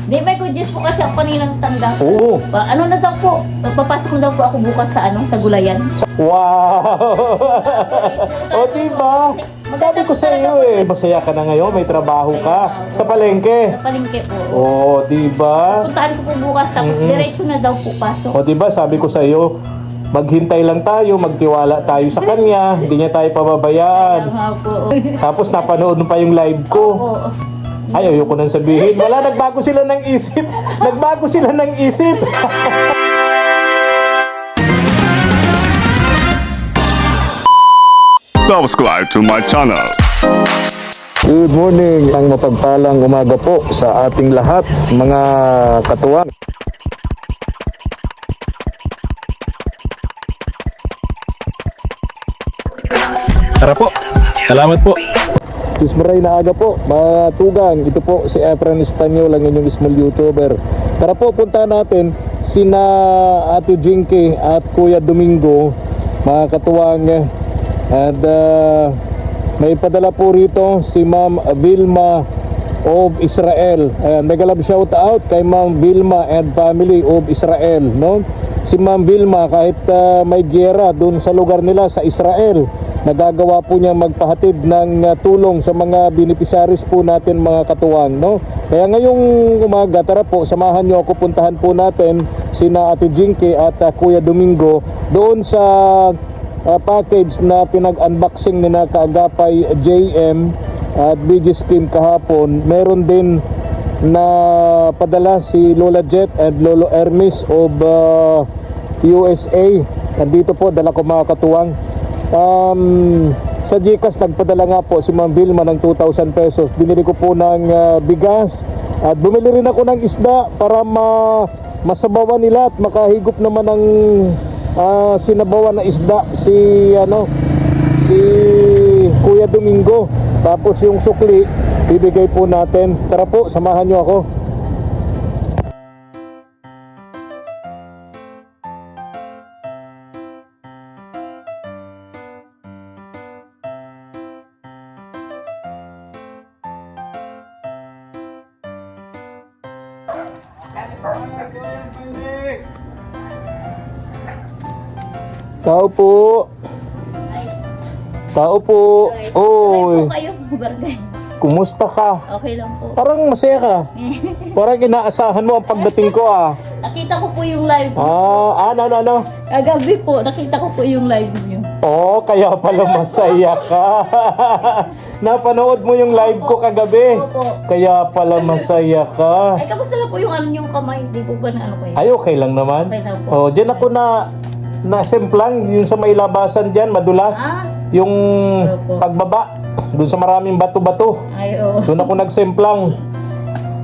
Di, may good news po kasi ako kaninang tanggap. Oo. Ano na daw po, magpapasok na daw po ako bukas sa sa gulayan. Wow! O diba? Sabi ko sa iyo masaya ka na ngayon, may trabaho ka. Sa palengke. Sa palengke po. O diba? Puntahan ko po bukas, tapos diretso na daw po pasok. O diba, sabi ko sa iyo, maghintay lang tayo, magtiwala tayo sa kanya, hindi niya tayo Kaya pababayaan. nga po. Tapos napanood mo pa yung live ko. Oo. Ay, ayoko nang sabihin. Wala, nagbago sila ng isip. Nagbago sila ng isip. Subscribe to my channel. Good morning, ang mapagpalang umaga po sa ating lahat, mga katuwang. Tara po, salamat po. Tismaray na aga po, mga tugang. Ito po si Efren Espanyol, ang inyong small YouTuber. Tara po, punta natin sina Ate Jinky at Kuya Domingo, mga katuwang. And may padala po rito si Ma'am Vilma of Israel. Mega love shout out kay Ma'am Vilma and family of Israel, no? Si Ma'am Vilma, kahit may giyera doon sa lugar nila sa Israel, nagagawa po niya magpahatid ng tulong sa mga beneficiaries po natin, mga katuwang, no? Kaya ngayong umaga, tara po, samahan niyo ako, puntahan po natin sina Ate Jinky at Kuya Domingo doon sa package na pinag-unboxing ni na kaagapay JM at BG Scheme kahapon. Meron din na padala si Lola Jet and Lolo Hermes of USA. Nandito po, dala ko, mga katuwang. Sa GCash nagpadala nga po si Ma'am Vilma ng 2,000 pesos. Binili ko po ng bigas at bumili rin ako ng isda para masabawan nila at makahigop naman ng sinabawan na isda si Kuya Domingo. Tapos yung sukli bibigay po natin. Tara po, samahan nyo ako. Tao po. Tao po. Oy, Po kayo, barangay. kumusta ka? Okay lang po. Parang masaya ka. Parang inaasahan mo ang pagdating ko ah. Nakita ko po yung live. Ano? Kagabi po, nakita ko po yung live niyo. Oh, kaya pala masaya ka. Napanood mo yung live ko kagabi. Opo. Kaya pala masaya ka. Ay, kamusta na po yung yung kamay? Di po ba na kayo? Ay, okay lang naman. Okay lang po. Oh, diyan ako na-semplang yung sa may labasan diyan, madulas. Yung Opo. pagbaba, doon sa maraming bato-bato. Ay, oo. Doon ako nagsemplang.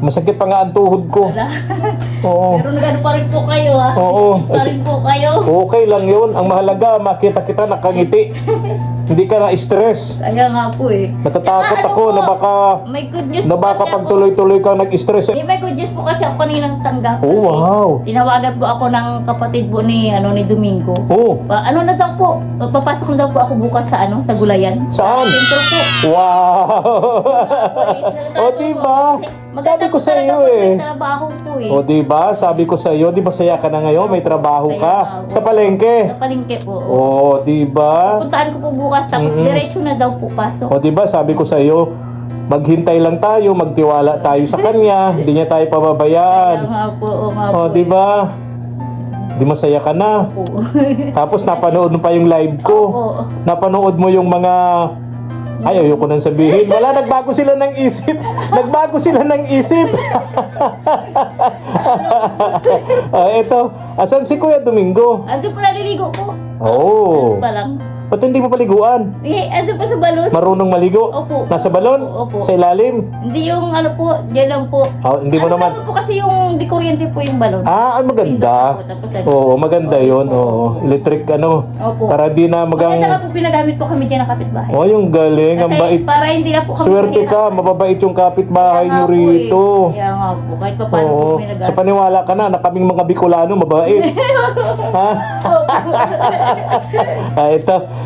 Masakit pa nga ang tuhod ko. Wala. Oo. Pero nag-ano pa rin po kayo, ha? Oo. Pa rin po kayo. Okay lang yun. Ang mahalaga, makita kita nakangiti. Hindi ka na-stress. Kaya nga po eh. Natatakot Saka ano ako po, na baka may good news na po baka kasi pag ako. tuloy-tuloy ka nag-stress. Di, may good news po kasi ako kaninang tanggap. Oh, Kasi wow. tinawagan po ako ng kapatid po ni Domingo. Oh, Ano na daw po, magpapasok na daw po ako bukas sa sa gulayan. Saan? Sentro po. wow. O diba? Sabi ko sa iyo May trabaho po eh. O diba? Sabi ko sa iyo, di ba saya ka na ngayon, may trabaho ka sa Sa palengke. palengke po. O diba? Puntahan ko po bukas, tapos diretso na daw po pasok. O diba? Sabi ko sa iyo, maghintay lang tayo, magtiwala tayo sa kanya, hindi niya tayo Kaya pababayaan. nga po, oo nga O po. diba? Di masaya ka na. Po. Tapos napanood mo pa yung live ko. Oo. Napanood mo yung mga... Ay, ayoko nang sabihin. Wala, nagbago sila ng isip. Nagbago sila ng isip. Ito, asan si Kuya Domingo? Andun po naliligo po. Oo. Pa lang. Ba't hindi mo paliguan? Andun pa sa balon. Marunong maligo? Opo. Nasa balon? Opo. Sa ilalim? Hindi yung po, dyan lang po. Hindi mo naman... po kasi yung di kuryente po yung balon. Ay, maganda. Pindot po, tapos Oo, maganda yun. Opo. Oo. Electric Opo. Para di na Maganda nga po pinagamit po kami dyan ng kapitbahay. Oh, yung galing. Ang Kasi bait. para hindi na po kami Swerte mahirap. ka, mababait yung kapitbahay Kaya nga nyo po rito. Kaya nga po, kahit pa paano po Oo. may Sa nag-aaral. paniwala ka na kaming mga Bicolano mabait. Ha?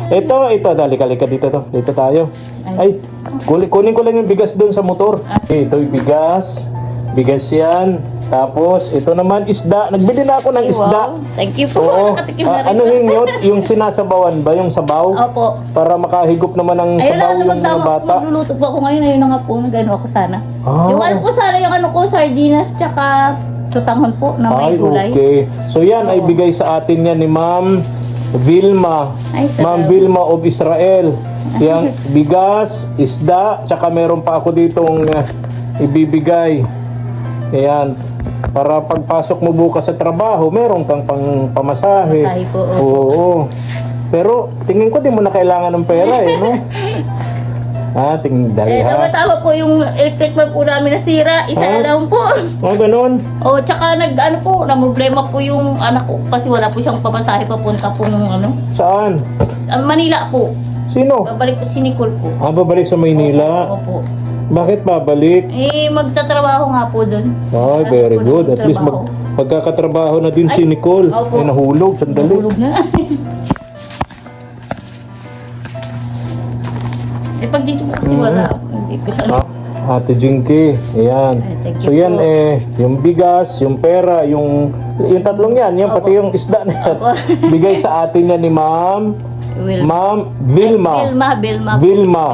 Ito, dali ka dito to. Dito tayo. Ay, kunin ko lang yung bigas doon sa motor. Ito yung bigas. bigas yan. Tapos, ito naman isda. Nagbili na ako ng isda. Wow. Thank you po. Oo. Nakatikim na rin. Ano yun? Yung sinasabawan ba? Yung sabaw? Opo. Para makahigop naman ng Ayun sabaw na, yung mga bata. magluluto po ako ngayon. Ayun na nga po, nag-ano ako sana. Ah. Yung ano po sana, yung ano ko, sardinas, tsaka sutanghon po na may Ay, gulay. okay. So yan ay Oo. bigay sa atin yan ni Ma'am Vilma. Ay, salamat. Ma'am Vilma of Israel. Yang bigas, isda, tsaka meron pa ako ditong ibibigay. Ayan. Para pagpasok mo bukas sa trabaho, meron kang pang pamasahe. Pamasahe po, opo. Oo. Pero tingin ko di mo na kailangan ng pera eh, no? Tingin dali ha. Tama-tama po yung electric fan po namin nasira. Isa Ah? na lang po. Ganun. O, tsaka ano po, problema po yung anak ko kasi wala po siyang pamasahe papunta po ng Saan? Manila po. Sino? Babalik po si Nicole po. Babalik sa Maynila. Opo. Bakit babalik? Magtatrabaho nga po doon. Ay, very good. At least magkakatrabaho na din si Nicole. opo. Ay, nahulog. Sandali. Tulog na. Pag dito po kasi wala. Hindi po siya. Ate Jinky. Ayan. Ay, thank you So yan po. yung bigas, yung pera, yung tatlong yan. Yan, pati yung isda na yan. Opo. Bigay sa atin yan ni Ma'am. Ma'am Vilma. Vilma.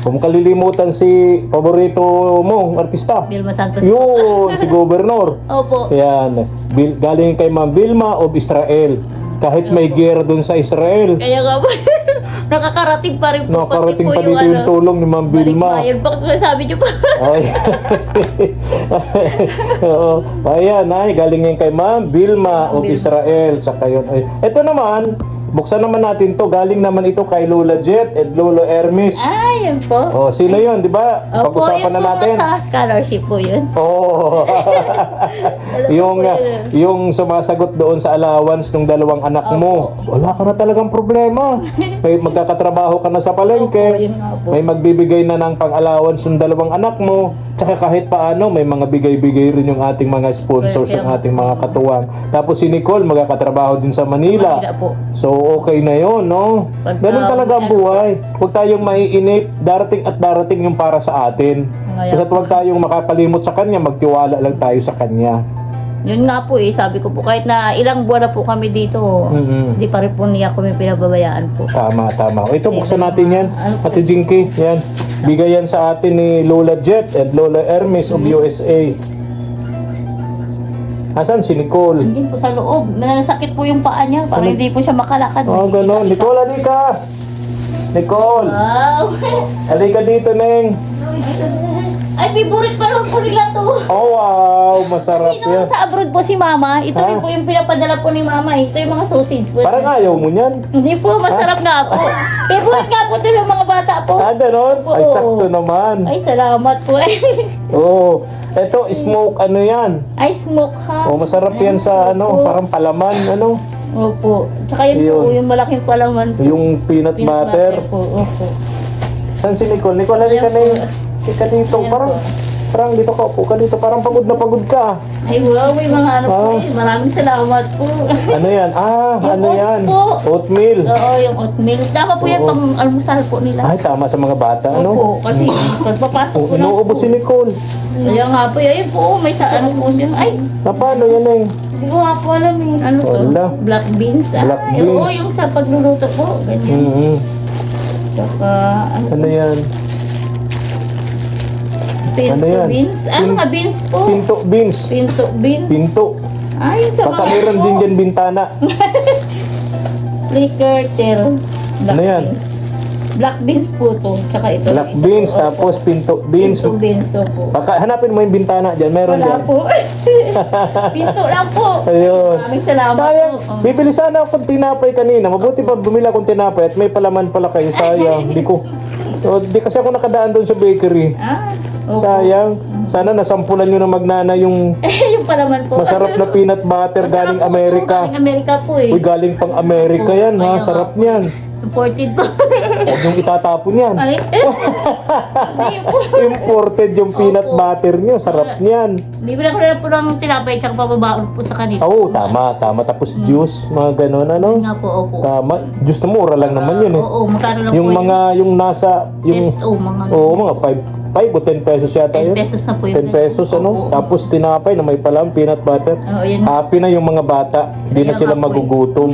Kung kalilimutan si paborito mo, artista. Vilma Santos. Yun, si Gobernador. Opo. Yan. Galing kay Ma'am Vilma of Israel. Kahit may gera doon sa Israel. Kaya nga po, nakakarating pa rin po. Nakarating pati pa dito yung tulong ni Ma'am Vilma. Balikbayan. Bakit sabi niyo pa? Ay. Oo. Ayan, galing yan kay Ma'am Vilma of Vilma. Israel. Saka yun. Ito naman, buksan naman natin to. Galing naman ito kay Lola Jet at Lolo Hermes. Yun po. Oh, sino yun, di ba? Opo, Pag-usapan yun na po natin. sa scholarship po yun. Oo. yung po yun. yung sumasagot doon sa allowance ng dalawang anak mo. So, wala ka na talagang problema. May magkakatrabaho ka na sa Opo, palengke. yun nga po. May magbibigay na ng pang-allowance ng dalawang anak mo. Tsaka kahit paano, may mga bigay-bigay rin yung ating mga sponsors, Kaya yung ating mga katuwang. Tapos si Nicole, magkakatrabaho din sa Manila. Manila po. So, okay na yun, no? Pagka- Ganun talaga ang buhay. Huwag tayong maiinip. Darating at darating yung para sa atin. Ngayon. Basta huwag tayong makakalimot sa Kanya. Magtiwala lang tayo sa Kanya. Yun nga po sabi ko po, kahit na ilang buwan na po kami dito, hindi pa rin po niya kami pinababayaan po. Tama, tama. O, ito, buksan natin yan. Ano po? Ate Jinky, yan. Bigay yan sa atin ni Lola Jet at Lola Hermes of USA. Asan si Nicole? Andun po sa loob. Nasakit po yung paa niya, parang hindi po siya makalakad. Gano'n. Nicole, halika! Nicole! Wow! Halika dito, Neng. Ay, favorite pa lang po nila to. Oh, wow! Masarap Kasi nung yan. sa abroad po si Mama, ito rin po yung pinapadala po ni Mama. Ito yung mga sausage po. Parang ayaw mo niyan. Hindi po, masarap nga po. Favorite nga po ito ng mga bata po. Gano'n? Opo. Ay, sakto naman. Ay, salamat po. Oo. Ito, smoke, ano yan? Ay, smoke ha. Oh, masarap yan sa, parang palaman, Opo. Tsaka yun po, Ayun. yung malaking palaman po. yung peanut butter. po. Opo. Saan si Nicole? Nicole, halika Ayan na po. yun. Halika dito. Ayan Parang dito ka, upo ka dito. Parang pagod na pagod ka. Ay, wow, may mga ano po Ah. eh. Maraming salamat po. Ano yan? Yung Ano oats yan? po. Oatmeal. Oo, yung oatmeal. Tama po yan Oo. pang almusal po nila. Ay, tama sa mga bata, Opo, kasi pagpapasok Oh, po ng inuubo si Nicole. Kaya nga po, ayun po, may sa ano po niya. Ay, Paano yan, eh? hindi ko nga po alam eh. Ano to? Wala. Black beans. Black Ay, beans. oo, yung sa pagluluto po. Ganyan. Mm-hmm. Tsaka, Ano yan? pinto ano yan? beans. Ano nga beans po? Pinto beans. Pinto beans. Pinto. Ay, sa Baka mga meron po. din dyan bintana. Flicker tail. Black Ano yan? beans. Black beans po to. Tsaka ito. Black ito beans, po. tapos pinto beans. Pinto beans po. Baka hanapin mo yung bintana dyan. Meron Wala dyan. po. Pinto lang po. Ayun. Maraming salamat Sayang, po. bibili sana akong tinapay kanina. Mabuti pa bumili akong tinapay at may palaman pala kayo. Sayang. Di kasi ako nakadaan doon sa bakery. Opo. Sayang. Sana nasampulan nyo na magnana yung yung palaman po. masarap na peanut butter Masarap galing po ito, Amerika. Galing Amerika po eh. Uy, galing pang Amerika yan ha. Kaya Sarap nga po. niyan. Imported po. Huwag yung itatapon yan. Ay, hindi po. Imported yung peanut Opo. butter nyo. Sarap niyan. Bibili ko na po ng tinapay tsaka pababaon po sa kanila. Oo, tama. Tapos juice, mga ganon, ano. Nga po, opo. Tama. Juice na mura lang naman yun eh. Oo, magkano lang Yung po mga, yung nasa, yung, SO, mga oo, mga 5 o 10 pesos yata 10 yun. pesos na po yun. 10 pesos, ano? Oo. Tapos tinapay na may palang peanut butter. Oo, yun. Happy na yung mga bata. Hindi na Kaya sila nga po eh. magugutom.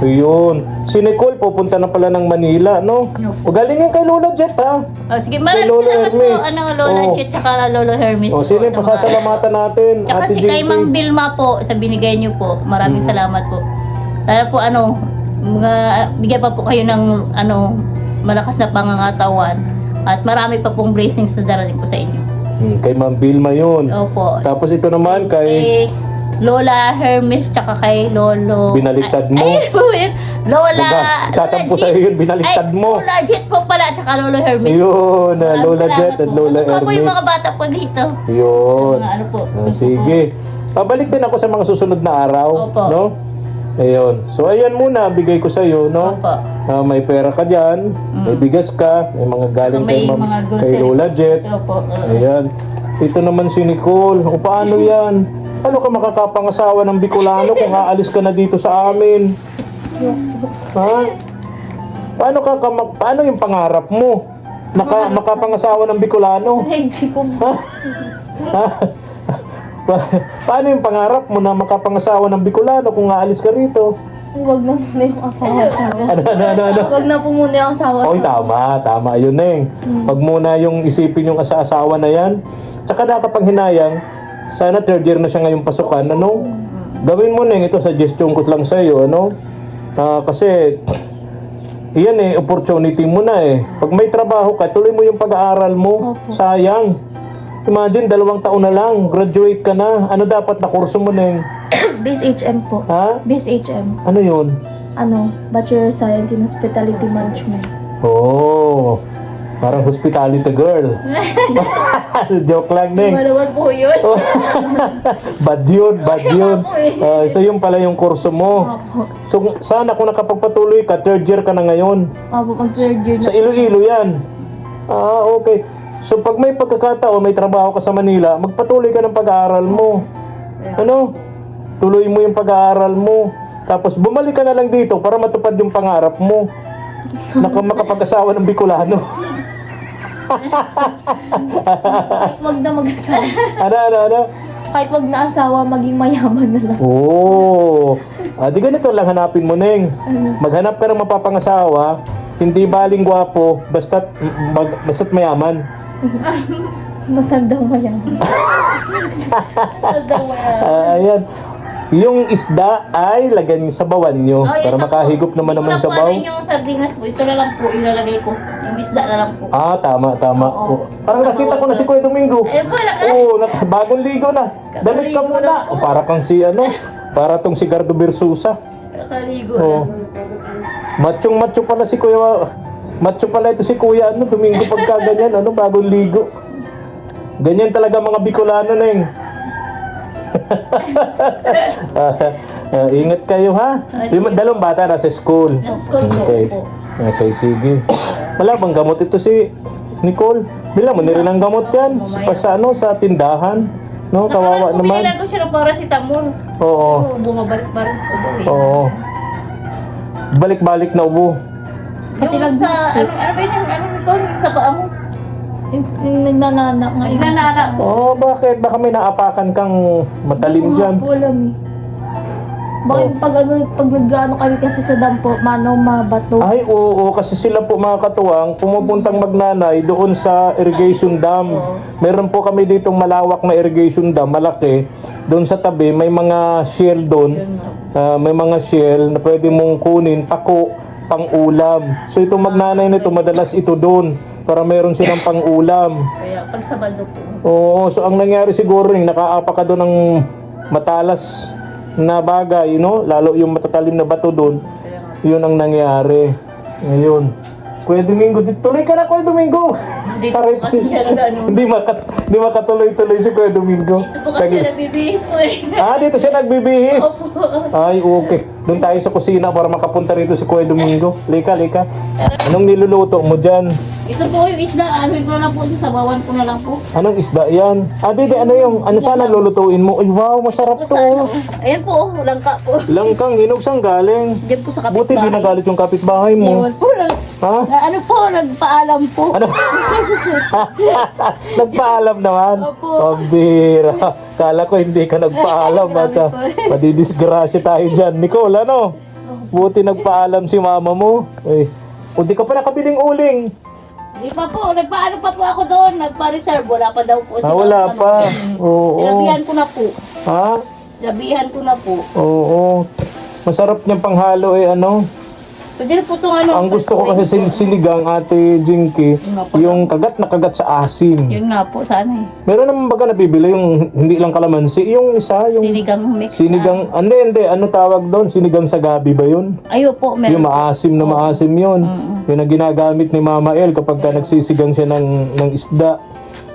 Yun. Si Nicole, pupunta na pala ng Manila, no? Opo. O galingin kay Lola Jet, ha? Oh, sige, maraming Lolo salamat po. Hermes. Lola Oo. Jet, tsaka Lolo Hermes. O, sino yung po, sa mga- pasasalamatan natin? Tsaka Ate si kay JP. Ma'am Vilma po, sa binigay niyo po. Maraming salamat po. Sana po bigyan pa po kayo ng malakas na pangangatawan. At marami pa pong blessings na darating po sa inyo. Kay Ma'am Vilma yun. Opo. Tapos ito naman kay... Kay Lola Hermes, tsaka kay Lolo... Binaliktad mo. Ay, po yun. Lola... Tatampo Lola sa'yo Jet. yun, binaliktad Ay, mo. Lola Jet po pala, tsaka Lolo Hermes. Yun, Maraming Lola salamat Jet at po. Lola Totoo po yung mga Hermes. bata po dito. Yun. Mga ano po. Sige. Pabalik din ako sa mga susunod na araw. Opo. No? Ayun. So, ayan muna, bigay ko sa'yo, no? Opo. May pera ka dyan, may bigas ka, may mga galing So, may kay, mga kay grocery. Lola Jet. Opo. Ayan. Ito naman si Nicole. O paano yan? Ano ka makakapangasawa ng Bicolano kung aalis ka na dito sa amin? Ha? Paano yung pangarap mo? Makapangasawa ng Bicolano? Hindi ko Ha? Paano yung pangarap mo na makapangasawa ng Bicolano kung aalis ka rito? Huwag na muna yung asawa-asawa. Ano? Huwag na po muna yung asawa-asawa. Oy, tama. Yun, Neng. Pag muna yung isipin yung asa-asawa na yan, tsaka nakapanghinayang, sana third year na siya ngayong pasukan, ano? Gawin mo, Neng, ito suggestion ko lang sa'yo, ano? Kasi, yan opportunity mo na eh. Pag may trabaho ka, tuloy mo yung pag-aaral mo. Opo. Sayang. Imagine, 2 taon na lang, graduate ka na. Ano dapat na kurso mo, Neng? BSHM po. Ha? BSHM. Ano yun? Bachelor of Science in Hospitality Management. Oh, parang hospitality girl. Joke lang, Neng. Malawan po yun. Bad yun. So yung pala yung kurso mo. Opo. So sana kung nakapagpatuloy ka, third year ka na ngayon. Opo, pag third year na. Sa Iloilo yan. Okay. So pag may pagkakataon, may trabaho ka sa Manila, magpatuloy ka ng pag-aaral mo. Ano? Tuloy mo yung pag-aaral mo. Tapos bumalik ka na lang dito para matupad yung pangarap mo. Makapag-asawa ng Bicolano. Kahit wag na mag-asawa. Ano? Kahit wag na asawa, maging mayaman na lang. Oo. Di ganito lang hanapin mo, Neng. Maghanap ka ng mapapangasawa, hindi baling gwapo, basta't mayaman. Matandang mayaman. Ayan. Yung isda ay lagyan sa bawan nyo para makahigop naman sa baw. Hindi ko na po yung sardinas po. Ito na lang po ilalagay ko. Yung isda na lang po. Tama. Oo. Parang nakita ko na si Kuya Domingo. Po, Oo, bagong ligo na. Damit ka Kakaligo muna. na po. Para kang si para tong si Gardo Birsusa. nakaligo Oo. na. Macho pala si Kuya. Macho pala ito si Kuya Domingo pagka ganyan, bagong ligo. Ganyan talaga mga Bicolano, Neng. Ingat kayo, ha? Yung dalawang bata nasa school. School po. Okay. po. Okay, sige. Wala bang gamot ito si Nicole? Bilang mo nirin ang gamot yan. Sa tindahan. No, kawawa naman. Bumili ko siya ng paracetamol. Oo. Oo, bumabalik pa rin. Oo. Balik-balik na ubo. Yung sa, ano ba yun? Yung sa paa mo? Yung nagnanana nga. Nagnanana po. Bakit? Baka may naapakan kang matalim dyan. Hindi ko nga po alam eh. Bakit pag nag-ano kami kasi sa dam po, mabato. Ay, oo, kasi sila po mga katuwang pumupuntang magnanay doon sa irrigation dam. Meron po kami ditong malawak na irrigation dam, malaki. Doon sa tabi, may mga shell doon. May mga shell na pwede mong kunin, pako, pang-ulam. So itong magnanay nito, madalas ito doon para meron silang pang-ulam. Kaya pag Sabado po. Oo, so ang nangyari siguro rin, nakaapa ka doon ng matalas na bagay, lalo yung matatalim na bato doon. Yun ang nangyari. Ngayon, Kuya Domingo, tuloy ka na, Kuya Domingo. Dito po kasi siya nag-ano. Hindi makatuloy-tuloy si Kuya Domingo. Dito po kasi nagbibihis po eh. Dito siya nagbibihis. Ay, okay. Doon tayo sa kusina para makapunta rito si Kuya Domingo. Lika. Anong niluluto mo dyan? Ito po yung isda, ano ko na lang po, sabawan ko na lang po. Anong isda yan? Didi, ano yung, ano sana lulutuin mo? Ay, wow, masarap Ito sa ano. to. Ayan po, langka po. Langkang, hinog saan galing? Diyan po sa Buti di kapitbahay. nagalit yung kapitbahay mo. Ewan po, Ha? ano po, nagpaalam po. Ano? Nagpaalam naman? Opo. Pambira. Kala ko hindi ka nagpaalam. At madidisgrasya tayo dyan. Nicole, ano? Buti nagpaalam si mama mo. Eh, o di ka pa nakabiling uling. Di pa po, nagpaano pa po ako doon, nagpa-reserve, wala pa daw po. Wala pa. Oo. Sinabihan ko na po. Ha? Sinabihan ko na po. Oo. Masarap niyang panghalo ano. Pwede na po itong ano. Ang gusto ko kasi sinigang, Ate Jinky, yung kagat na kagat sa asim. Yun nga po, sana eh. Meron naman baga nabibili yung hindi lang kalamansi, yung isa, yung Sinigang mix. sinigang, hindi, ano tawag doon? Sinigang sa gabi ba yun? Ayo po, meron. Yung maasim na maasim yun. Yun ang ginagamit ni Mama El kapag ka nagsisigang siya ng isda.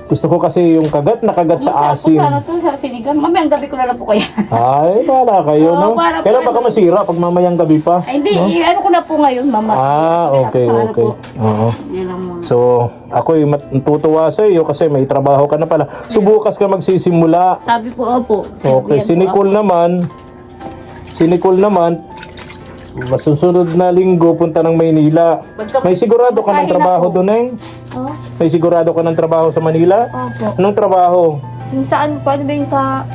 Gusto ko kasi yung kagat na kagat sa asim. Masarap po sana ito sa sinigang. Mamayang gabi ko na lang po kaya. Ay, bahala kayo, Oo, no? para po Kailan baka masira pag mamayang gabi pa? Ay, hindi, ano ko na po ngayon, mama. Okay, Sa ano okay. po. Oo. Yan lang muna. So, ako'y matutuwa sa iyo kasi may trabaho ka na pala. So, bukas ka magsisimula. Sabi po, opo. Okay, Sinabihan po si Nicole naman, masusunod na linggo punta ng Maynila. May sigurado ka ng Kaya na trabaho po. doon, eh? Oh, May sigurado ka ng trabaho sa Manila? opo. Anong trabaho? Yung saan po, ano ba yung sa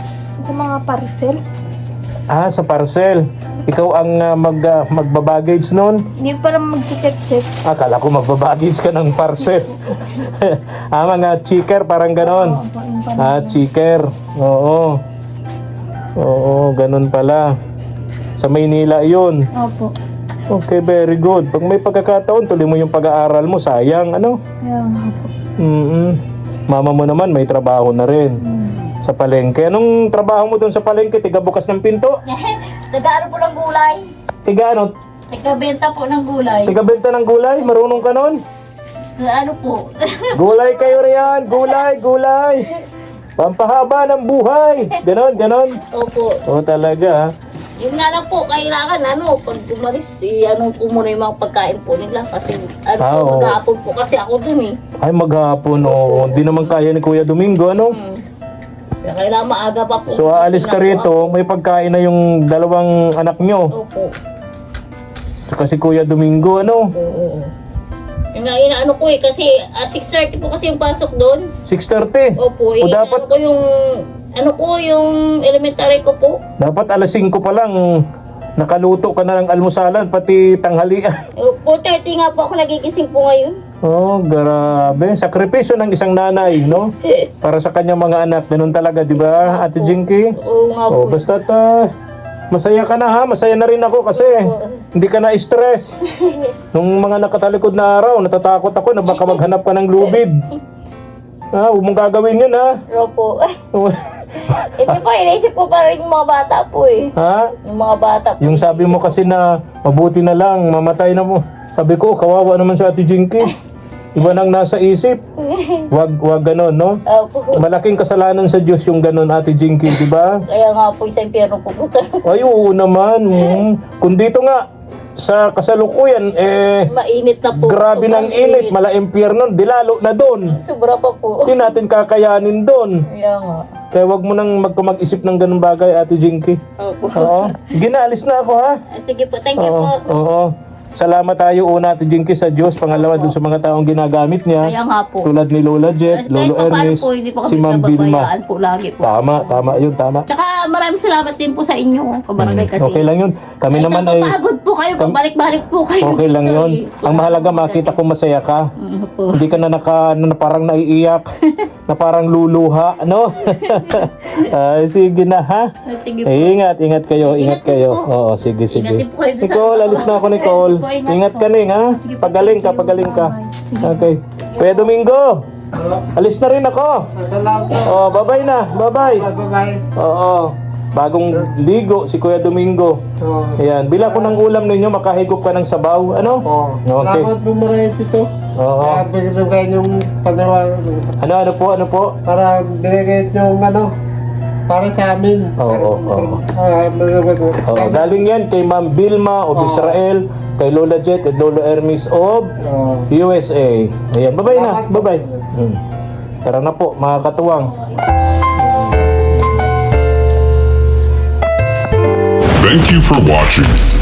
mga parcel? Sa parcel. Ikaw ang magbabaggage noon? Hindi pa lang mag-check-check. Akala ko magbabaggage ka ng parcel. Mga checker, parang ganon. Opo, yung pa. Checker. Oo. Oo, ganun pala. Sa Maynila yun. Opo. Okay, very good. Pag may pagkakataon, tuloy mo yung pag-aaral mo. Sayang, ano? Kaya nga po. Mama mo naman, may trabaho na rin. Sa palengke. Anong trabaho mo doon sa palengke? Tiga bukas ng pinto? Nag-ano po ng gulay? Tiga ano? Nagbenta po ng gulay. Tiga benta ng gulay? Marunong ka nun? Ano po? Gulay kayo riyan! Gulay! Gulay! Pampahaba ng buhay! Ganon, ganon. Opo. Oo, talaga, ha? Yun nga lang po, kailangan pag umalis, po muna yung mga pagkain po nila kasi Oo. maghapon po kasi ako dun eh. Ay, maghapon, oo. Hindi naman kaya ni Kuya Domingo, ano? Kaya kailangan maaga pa po. So, aalis ka rito, may pagkain na yung dalawang anak nyo. Opo. Kasi Kuya Domingo, ano? Oo. Yung nga inaano ko eh, kasi 6:30 po kasi yung pasok doon. 6:30. Opo, O dapat, yung elementary ko po. dapat alas 5 pa lang, nakaluto ka na ng almusalan, pati tanghalian. 4:30 nga po ako nagigising po ngayon. Oh, grabe. Sakripisyo ng isang nanay, no? Para sa kanyang mga anak. Ganun talaga, di ba, Ate Jinky? Oo nga po. Oh, basta't masaya ka na, ha? Masaya na rin ako kasi hindi ka na-stress. Nung mga nakatalikod na araw, natatakot ako na baka maghanap ka ng lubid. Huwag mong gagawin yun, ha? Opo. Hindi po, iniisip ko pa rin yung mga bata po eh. Ha? Yung mga bata po. Yung sabi mo kasi na mabuti na lang, mamatay na mo. Sabi ko, kawawa naman si Ate Jinky. Iba nang nasa isip. Wag ganon, no? Opo. Malaking kasalanan sa Diyos yung ganon, Ate Jinky, di ba? Kaya nga po, sa impyerno pupunta. Ay, oo naman. Kung dito nga, sa kasalukuyan, Mainit na po. grabe ng Sobrang init, mala impyerno, di lalo na doon. Sobra pa po. Hindi natin kakayanin doon. Kaya nga. Kaya wag mo nang mag-isip ng ganung bagay, Ate Jinky. Opo. Oo. Ginaalis na ako, ha? Sige po, thank you Oo. po. Oo. Salamat tayo una, Ate Jinky, sa Diyos. Pangalawa, dun sa mga taong ginagamit niya. Kaya nga po. Tulad ni Lola Jet, Kahit Lolo pa paano Ernest, po, hindi po si kami Ma'am Vilma. nababayaan po lagi po. Tama yun, tama. Tsaka maraming salamat din po sa inyo, kabarangay kasi. Okay lang yun. Kami Kahit naman ay napapagod po kayo, pabalik-balik po kayo. okay lang dito yun. eh. Ang mahalaga, makita ko masaya ka. Po. Hindi ka na na parang naiiyak, na parang luluha, no? Ay, sige na, ha? Sige po. Ingat kayo, Ingat ingat din kayo. po. Oo, sige. Ingat din po kayo sa- Nicole, alis na ako, Nicole. Sige po, ingat Ingat po. ka, Ning, ha? Sige po, Pagaling ka, thank you. pagaling ka. Bye-bye. Sige. Okay. Kuya Domingo, alis na rin ako. Oh, bye-bye na, bye-bye. Bye-bye. Oo. Bagong ligo si Kuya Domingo. Oo. Ayan, bila ko ng ulam ninyo, makahigop ka ng sabaw. Ano? Oo. Okay. Salamat po marami dito. Oo. Kaya bigyan kayo yung panawagan Ano po? para binigay yung para sa amin. Oo. Oo. Oo, galing yan kay Ma'am Vilma of Israel. kay Lola Jet at Lolo Hermes of USA. Ayan, bye-bye na. Salamat po. Bye-bye. Tara na po, mga katuwang. Thank you for watching.